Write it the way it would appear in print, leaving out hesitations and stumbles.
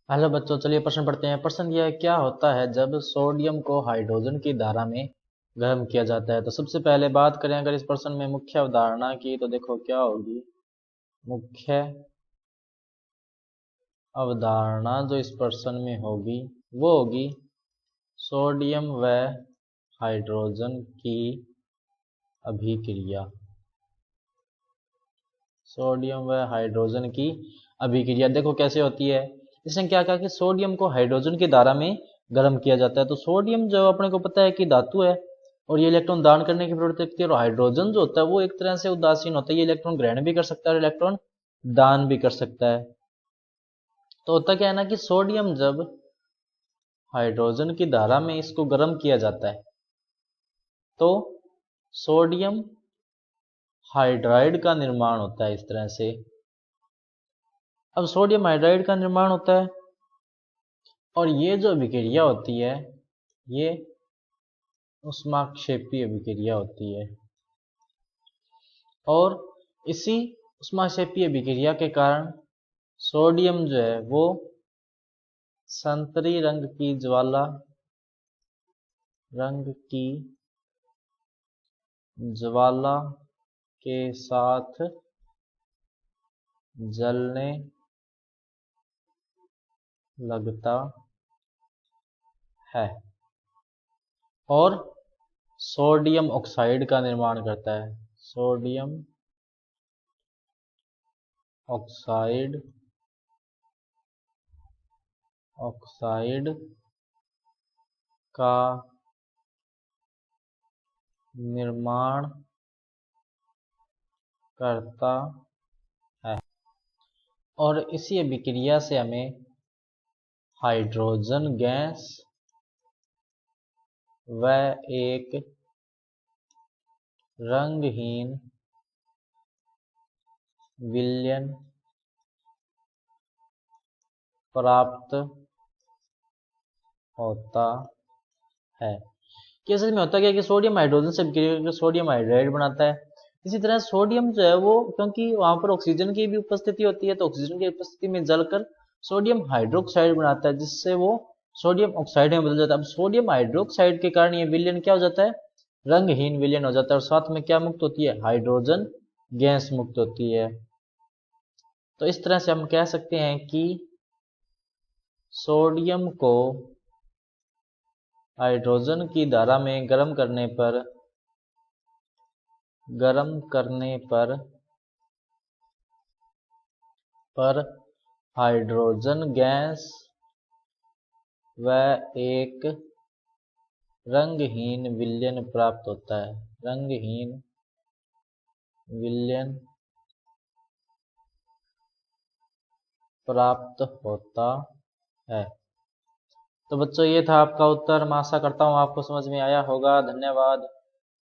Hello बच्चों, चलिए प्रश्न पढ़ते हैं। प्रश्न यह है, क्या होता है जब सोडियम को हाइड्रोजन की धारा में गर्म किया जाता है। तो सबसे पहले बात करें अगर इस प्रश्न में मुख्य अवधारणा की, तो देखो क्या होगी। मुख्य अवधारणा जो इस प्रश्न में होगी वो होगी सोडियम व हाइड्रोजन की अभिक्रिया। सोडियम व हाइड्रोजन की अभिक्रिया देखो कैसे होती है। इसने क्या कहा कि सोडियम को हाइड्रोजन की धारा में गर्म किया जाता है। तो सोडियम जो अपने को पता है कि धातु है और ये इलेक्ट्रॉन दान करने की प्रवृत्ति रखती है, और हाइड्रोजन जो होता है वो एक तरह से उदासीन होता है, ये इलेक्ट्रॉन ग्रहण भी कर सकता है और इलेक्ट्रॉन दान भी कर सकता है। तो होता क्या है ना कि सोडियम जब हाइड्रोजन की धारा में इसको गर्म किया जाता है तो सोडियम हाइड्राइड का निर्माण होता है इस तरह से। अब सोडियम हाइड्राइड का निर्माण होता है और ये जो अभिक्रिया होती है ये ऊष्माक्षेपी अभिक्रिया होती है, और इसी ऊष्माक्षेपी अभिक्रिया के कारण सोडियम जो है वो संतरी रंग की ज्वाला के साथ जलने लगता है और सोडियम ऑक्साइड का निर्माण करता है। सोडियम ऑक्साइड का निर्माण करता है, और इसी अभिक्रिया से हमें हाइड्रोजन गैस व एक रंगहीन विलयन प्राप्त होता है। कि असल में होता क्या है कि सोडियम हाइड्रोजन से अभिक्रिया करके सोडियम हाइड्राइड बनाता है। इसी तरह सोडियम जो है वो, क्योंकि वहां पर ऑक्सीजन की भी उपस्थिति होती है, तो ऑक्सीजन की उपस्थिति में जलकर सोडियम हाइड्रोक्साइड बनाता है, जिससे वो सोडियम ऑक्साइड में बदल जाता है। अब सोडियम हाइड्रोक्साइड के कारण ये विलयन क्या हो जाता है, रंगहीन विलयन हो जाता है, और साथ में क्या मुक्त होती है, हाइड्रोजन गैस मुक्त होती है। तो इस तरह से हम कह सकते हैं कि सोडियम को हाइड्रोजन की धारा में गर्म करने पर हाइड्रोजन गैस व एक रंगहीन विलयन प्राप्त होता है। रंगहीन विलयन प्राप्त होता है। तो बच्चों ये था आपका उत्तर। मैं आशा करता हूँ आपको समझ में आया होगा। धन्यवाद।